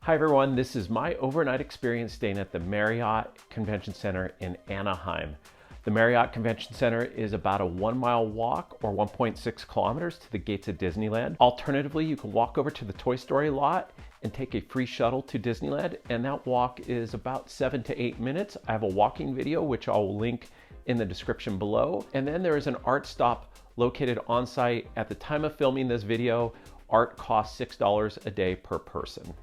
Hi everyone, this is my overnight experience staying at the Marriott Convention Center in Anaheim. The Marriott Convention Center is about a 1-mile walk or 1.6 kilometers to the gates of Disneyland. Alternatively, you can walk over to the Toy Story lot and take a free shuttle to Disneyland, and that walk is about 7 to 8 minutes. I have a walking video which I'll link in the description below. And then there is an art stop located on site. At the time of filming this video, art costs $6 a day per person.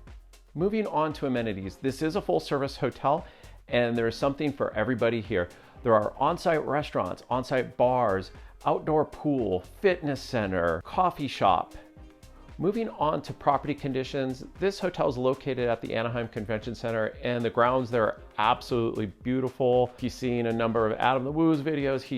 Moving on to amenities, this is a full service hotel and there is something for everybody here. There are on-site restaurants, on-site bars, outdoor pool, fitness center, coffee shop. Moving on to property conditions, this hotel is located at the Anaheim Convention Center and the grounds there are absolutely beautiful. If you've seen a number of Adam the Woo's videos, he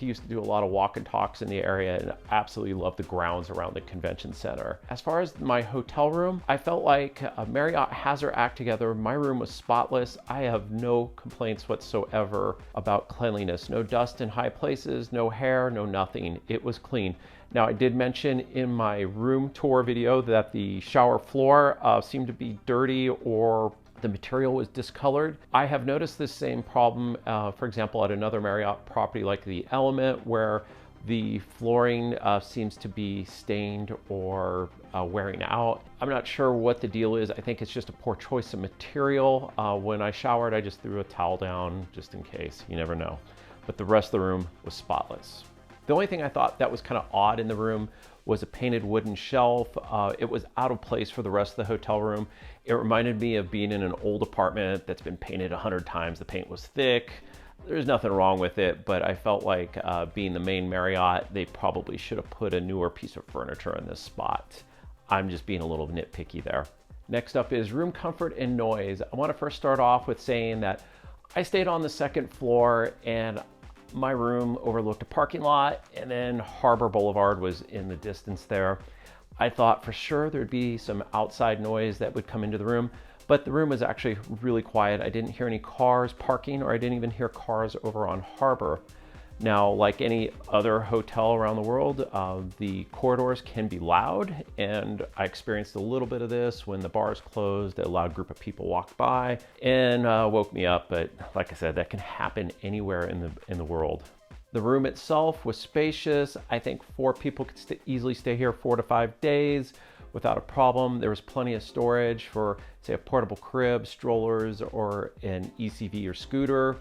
used to do a lot of walk and talks in the area and absolutely love the grounds around the convention center. As far as my hotel room, I felt like Marriott has their act together. My room was spotless. I have no complaints whatsoever about cleanliness. No dust in high places, no hair, no nothing. It was clean. Now, I did mention in my room tour video that the shower floor seemed to be dirty or the material was discolored. I have noticed this same problem, for example, at another Marriott property like the Element, where the flooring seems to be stained or wearing out. I'm not sure what the deal is. I think it's just a poor choice of material. When I showered, I just threw a towel down just in case. You never know. But the rest of the room was spotless. The only thing I thought that was kind of odd in the room was a painted wooden shelf. It was out of place for the rest of the hotel room. It reminded me of being in an old apartment that's been painted 100 times. The paint was thick. There's nothing wrong with it, but I felt like being the main Marriott, they probably should have put a newer piece of furniture in this spot. I'm just being a little nitpicky there. Next up is room comfort and noise. I want to first start off with saying that I stayed on the second floor and my room overlooked a parking lot and then Harbor Boulevard was in the distance there. I thought for sure there'd be some outside noise that would come into the room, but the room was actually really quiet. I didn't hear any cars parking or I didn't even hear cars over on Harbor. Now, like any other hotel around the world, the corridors can be loud, and I experienced a little bit of this when the bars closed. A loud group of people walked by and woke me up, but like I said, that can happen anywhere in the world. The room itself was spacious. I think 4 people could easily stay here 4 to 5 days without a problem. There was plenty of storage for, say, a portable crib, strollers, or an ECV or scooter.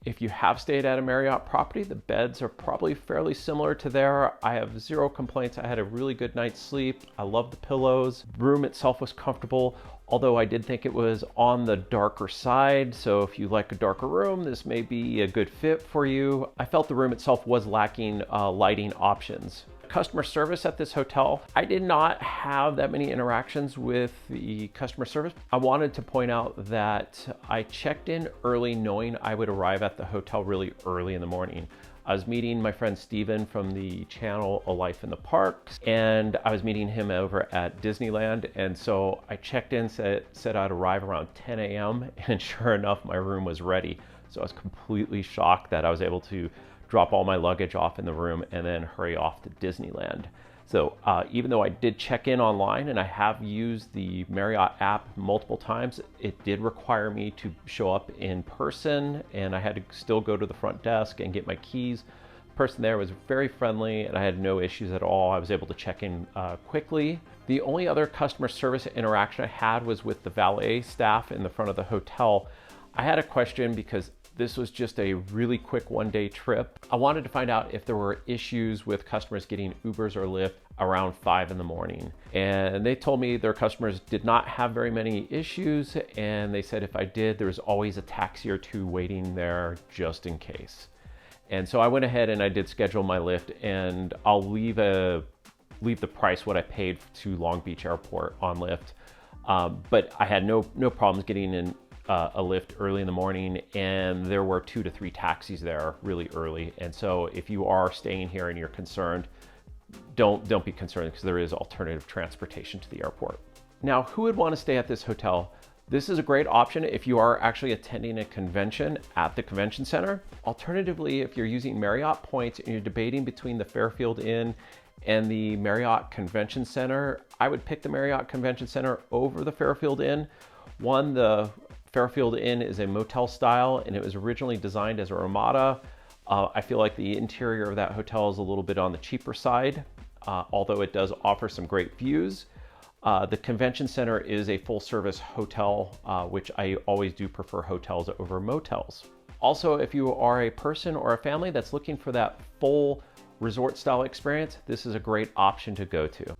If you have stayed at a Marriott property, the beds are probably fairly similar to there. I have 0 complaints. I had a really good night's sleep. I love the pillows. The room itself was comfortable, although I did think it was on the darker side. So if you like a darker room, this may be a good fit for you. I felt the room itself was lacking lighting options. Customer service at this hotel, I did not have that many interactions with the customer service. I wanted to point out that I checked in early knowing I would arrive at the hotel really early in the morning. I was meeting my friend Steven from the channel A Life in the Parks, and I was meeting him over at Disneyland. And so I checked in, said I'd arrive around 10 a.m. and sure enough, my room was ready. So I was completely shocked that I was able to drop all my luggage off in the room and then hurry off to Disneyland. So even though I did check in online and I have used the Marriott app multiple times, it did require me to show up in person and I had to still go to the front desk and get my keys. The person there was very friendly and I had no issues at all. I was able to check in quickly. The only other customer service interaction I had was with the valet staff in the front of the hotel. I had a question because this was just a really quick 1-day trip. I wanted to find out if there were issues with customers getting Ubers or Lyft around 5 in the morning. And they told me their customers did not have very many issues. And they said if I did, there was always a taxi or 2 waiting there just in case. And so I went ahead and I did schedule my Lyft, and I'll leave the price what I paid to Long Beach Airport on Lyft. But I had no problems getting in a Lyft early in the morning, and there were 2 to 3 taxis there really early. And so if you are staying here and you're concerned, don't be concerned because there is alternative transportation to the airport. Now, who would want to stay at this hotel? This is a great option if you are actually attending a convention at the convention center. Alternatively, if you're using Marriott points and you're debating between the Fairfield Inn and the Marriott Convention Center, I would pick the Marriott Convention Center over the Fairfield Inn. One, the Fairfield Inn is a motel style, and it was originally designed as a Ramada. I feel like the interior of that hotel is a little bit on the cheaper side, although it does offer some great views. The convention center is a full-service hotel, which I always do prefer hotels over motels. Also, if you are a person or a family that's looking for that full resort-style experience, this is a great option to go to.